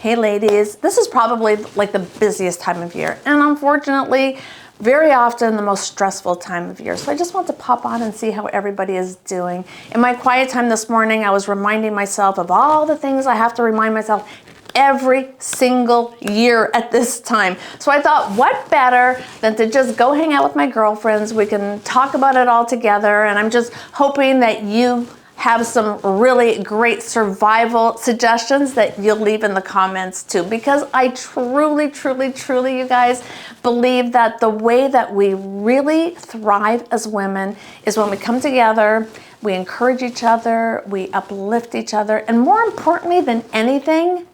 Hey ladies, this is probably like the busiest time of year, and unfortunately, very often the most stressful time of year. So I just want to pop on and see how everybody is doing. In my quiet time this morning, I was reminding myself of all the things I have to remind myself every single year at this time. So I thought, what better than to just go hang out with my girlfriends. We can talk about it all together, and I'm just hoping that you have some really great survival suggestions that you'll leave in the comments too, because I truly, you guys, believe that the way that we really thrive as women is when we come together, we encourage each other, we uplift each other, and more importantly than anything,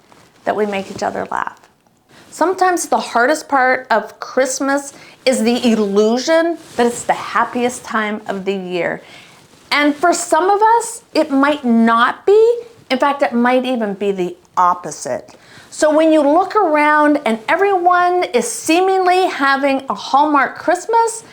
that we make each other laugh. Sometimes the hardest part of Christmas is the illusion that it's the happiest time of the year. And for some of us, it might not be. In fact, it might even be the opposite. So when you look around and everyone is seemingly having a Hallmark Christmas,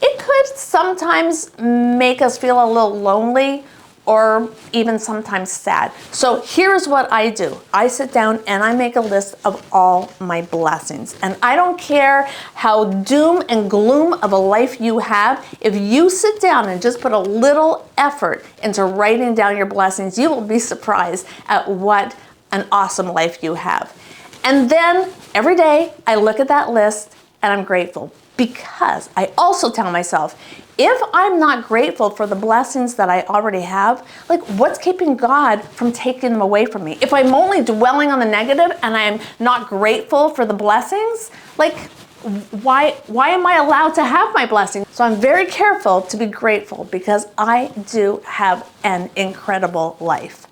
it could sometimes make us feel a little lonely or even sometimes sad. So here's what I do. I sit down and I make a list of all my blessings. And I don't care how doom and gloom of a life you have, if you sit down and just put a little effort into writing down your blessings, you will be surprised at what an awesome life you have. And then every day I look at that list and I'm grateful, because I also tell myself, if I'm not grateful for the blessings that I already have, like what's keeping God from taking them away from me? If I'm only dwelling on the negative and I'm not grateful for the blessings, like why am I allowed to have my blessings? So I'm very careful to be grateful, because I do have an incredible life.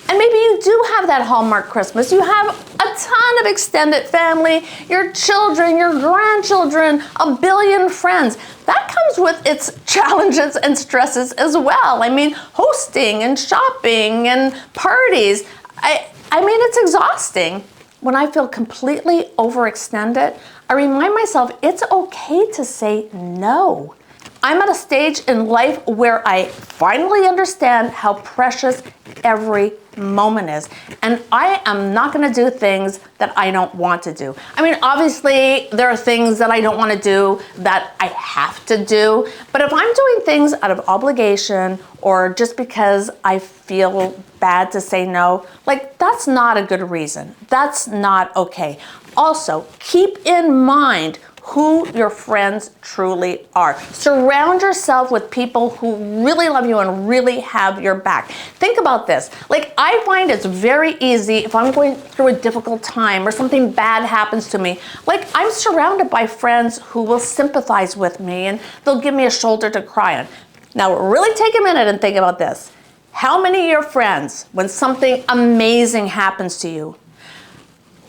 And maybe you do have that Hallmark Christmas. You have a ton of extended family, your children, your grandchildren, a billion friends. That comes with its challenges and stresses as well. I mean, hosting and shopping and parties. I mean, it's exhausting. When I feel completely overextended, I remind myself it's okay to say no. I'm at a stage in life where I finally understand how precious every moment is. And I am not going to do things that I don't want to do. I mean, obviously, there are things that I don't want to do that I have to do. But if I'm doing things out of obligation or just because I feel bad to say no, like that's not a good reason. That's not okay. Also, keep in mind who your friends truly are. Surround yourself with people who really love you and really have your back. Think about this. Like, I find it's very easy if I'm going through a difficult time or something bad happens to me, like I'm surrounded by friends who will sympathize with me and they'll give me a shoulder to cry on. Now, really take a minute and think about this. How many of your friends, when something amazing happens to you,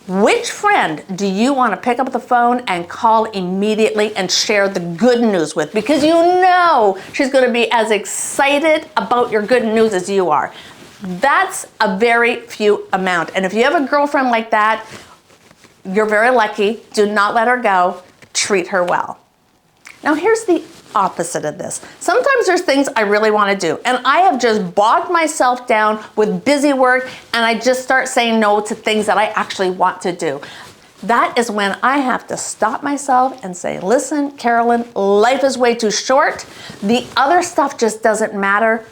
which friend do you want to pick up the phone and call immediately and share the good news with? Because you know she's going to be as excited about your good news as you are. That's a very few amount. And if you have a girlfriend like that, you're very lucky. Do not let her go. Treat her well. Now here's the opposite of this. Sometimes there's things I really want to do, and I have just bogged myself down with busy work, and I just start saying no to things that I actually want to do. That is when I have to stop myself and say, listen, Carolyn, life is way too short. The other stuff just doesn't matter.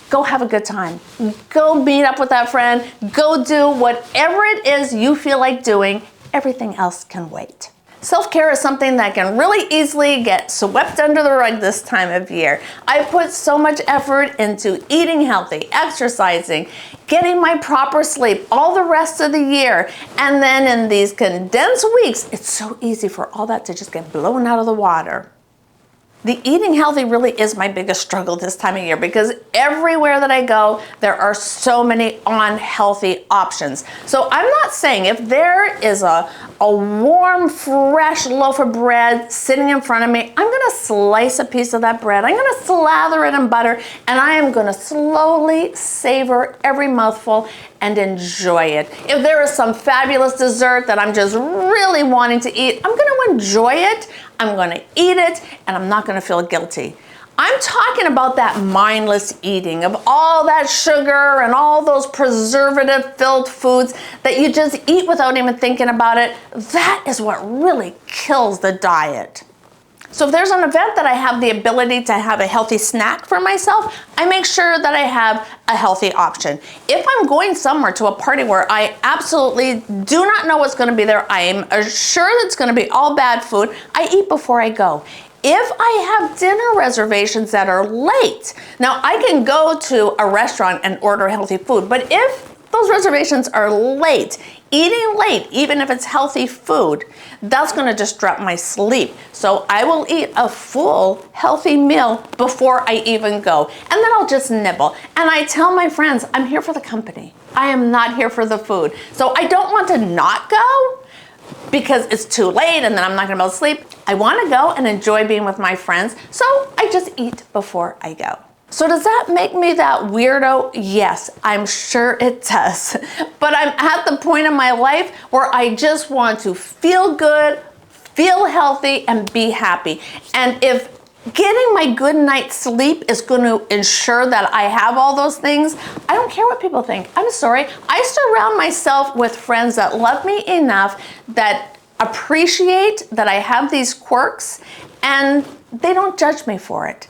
Go have a good time. Go meet up with that friend. Go do whatever it is you feel like doing. Everything else can wait. Self-care is something that can really easily get swept under the rug this time of year. I put so much effort into eating healthy, exercising, getting my proper sleep all the rest of the year. And then in these condensed weeks, it's so easy for all that to just get blown out of the water. The eating healthy really is my biggest struggle this time of year, because everywhere that I go, there are so many unhealthy options. So I'm not saying if there is a warm, fresh loaf of bread sitting in front of me, I'm gonna slice a piece of that bread, I'm gonna slather it in butter, and I am gonna slowly savor every mouthful and enjoy it. If there is some fabulous dessert that I'm just really wanting to eat, I'm gonna enjoy it, I'm gonna eat it, and I'm not gonna feel guilty. I'm talking about that mindless eating of all that sugar and all those preservative-filled foods that you just eat without even thinking about it. That is what really kills the diet. So if there's an event that I have the ability to have a healthy snack for myself, I make sure that I have a healthy option. If I'm going somewhere to a party where I absolutely do not know what's going to be there, I am sure it's going to be all bad food, I eat before I go. If I have dinner reservations that are late, now I can go to a restaurant and order healthy food, but if those reservations are late, eating late, even if it's healthy food, that's gonna disrupt my sleep. So I will eat a full, healthy meal before I even go. And then I'll just nibble. And I tell my friends, I'm here for the company. I am not here for the food. So I don't want to not go because it's too late and then I'm not gonna be able to sleep. I wanna go and enjoy being with my friends, so I just eat before I go. So does that make me that weirdo? Yes, I'm sure it does. But I'm at the point in my life where I just want to feel good, feel healthy, and be happy. And if getting my good night's sleep is going to ensure that I have all those things, I don't care what people think. I'm sorry. I surround myself with friends that love me enough, that appreciate that I have these quirks, and they don't judge me for it.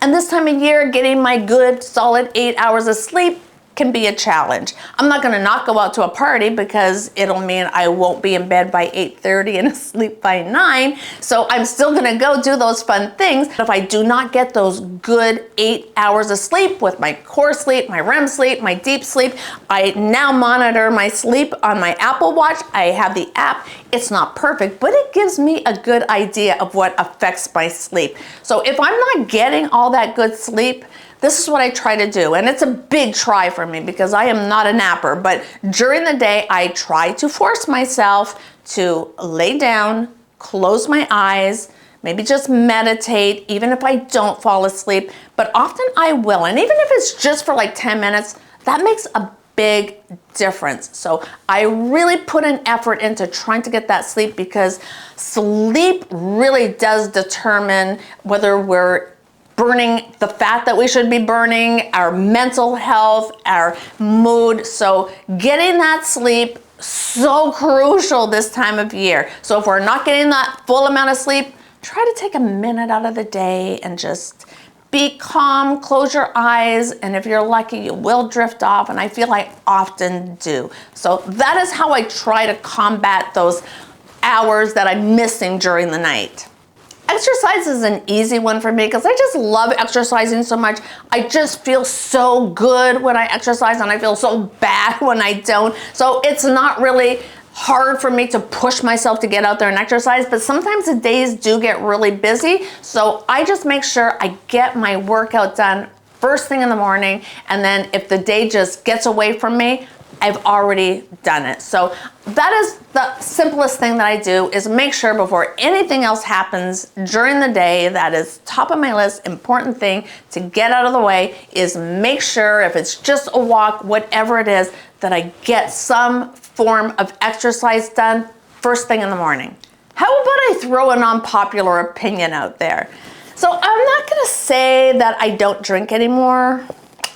And this time of year, getting my good solid 8 hours of sleep can be a challenge. I'm not gonna not go out to a party because it'll mean I won't be in bed by 8:30 and asleep by 9. So I'm still gonna go do those fun things. But if I do not get those good 8 hours of sleep with my core sleep, my REM sleep, my deep sleep, I now monitor my sleep on my Apple Watch. I have the app. It's not perfect, but it gives me a good idea of what affects my sleep. So if I'm not getting all that good sleep, this is what I try to do, and it's a big try for me because I am not a napper, but during the day, I try to force myself to lay down, close my eyes, maybe just meditate, even if I don't fall asleep, but often I will, and even if it's just for like 10 minutes, that makes a big difference. So I really put an effort into trying to get that sleep because sleep really does determine whether we're burning the fat that we should be burning, our mental health, our mood. So getting that sleep, so crucial this time of year. So if we're not getting that full amount of sleep, try to take a minute out of the day and just be calm, close your eyes, and if you're lucky, you will drift off, and I feel I often do. So that is how I try to combat those hours that I'm missing during the night. Exercise is an easy one for me because I just love exercising so much. I just feel so good when I exercise and I feel so bad when I don't. So it's not really hard for me to push myself to get out there and exercise, but sometimes the days do get really busy. So I just make sure I get my workout done first thing in the morning, and then if the day just gets away from me, I've already done it. So that is the simplest thing that I do, is make sure before anything else happens during the day, that is top of my list, important thing to get out of the way, is make sure if it's just a walk, whatever it is, that I get some form of exercise done first thing in the morning. How about I throw an unpopular opinion out there? So I'm not gonna say that I don't drink anymore,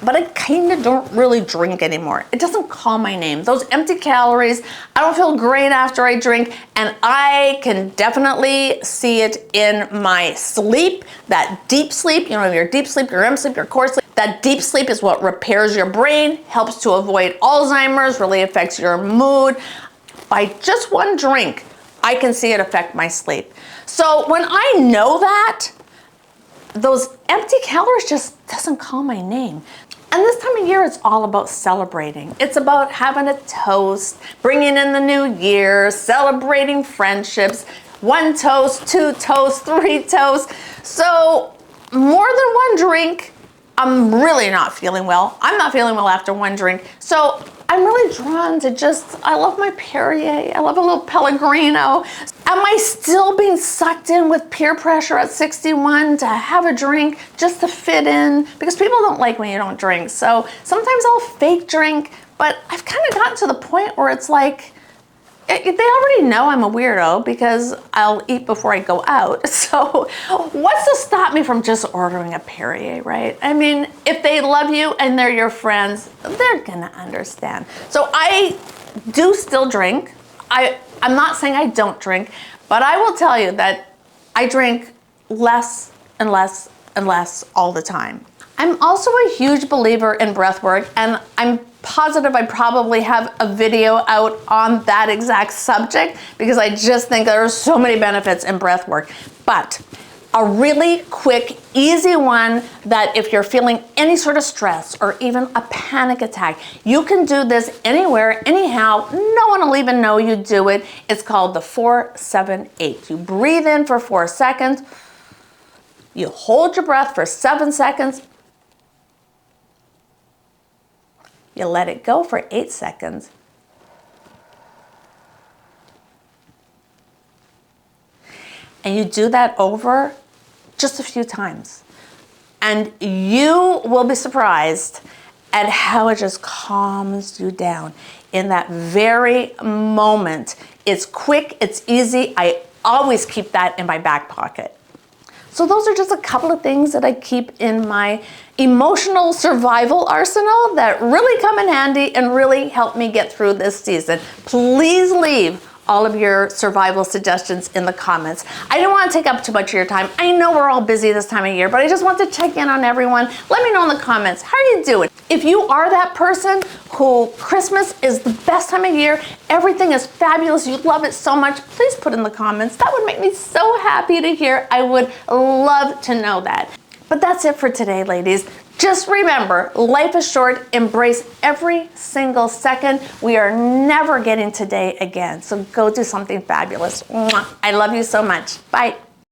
but I kind of don't really drink anymore. It doesn't call my name. Those empty calories, I don't feel great after I drink, and I can definitely see it in my sleep, that deep sleep, you know, your deep sleep, your REM sleep, your core sleep. That deep sleep is what repairs your brain, helps to avoid Alzheimer's, really affects your mood. By just one drink, I can see it affect my sleep. So when I know that, those empty calories just doesn't call my name. And this time of year, it's all about celebrating. It's about having a toast, bringing in the new year, celebrating friendships, 1 toast, 2 toasts, 3 toasts. So more than one drink, I'm really not feeling well. I'm not feeling well after 1 drink. So I'm really drawn to I love my Perrier. I love a little Pellegrino. Am I still being sucked in with peer pressure at 61 to have a drink just to fit in? Because people don't like when you don't drink. So sometimes I'll fake drink, but I've kind of gotten to the point where it's like, They already know I'm a weirdo because I'll eat before I go out. So what's to stop me from just ordering a Perrier, right? I mean, if they love you and they're your friends, they're gonna understand. So I do still drink. I'm not saying I don't drink, but I will tell you that I drink less and less and less all the time. I'm also a huge believer in breath work, and I'm positive I probably have a video out on that exact subject because I just think there are so many benefits in breath work. But a really quick, easy one that if you're feeling any sort of stress or even a panic attack, you can do this anywhere, anyhow. No one will even know you do it. It's called the 4-7-8. You breathe in for 4 seconds. You hold your breath for 7 seconds. You let it go for 8 seconds. And you do that over just a few times. And you will be surprised at how it just calms you down in that very moment. It's quick, it's easy. I always keep that in my back pocket. So those are just a couple of things that I keep in my emotional survival arsenal that really come in handy and really help me get through this season. Please leave all of your survival suggestions in the comments. I don't want to take up too much of your time. I know we're all busy this time of year, but I just want to check in on everyone. Let me know in the comments, how are you doing? If you are that person who Christmas is the best time of year, everything is fabulous, you love it so much, please put in the comments. That would make me so happy to hear. I would love to know that. But that's it for today, ladies. Just remember, life is short. Embrace every single second. We are never getting today again. So go do something fabulous. Mwah. I love you so much. Bye.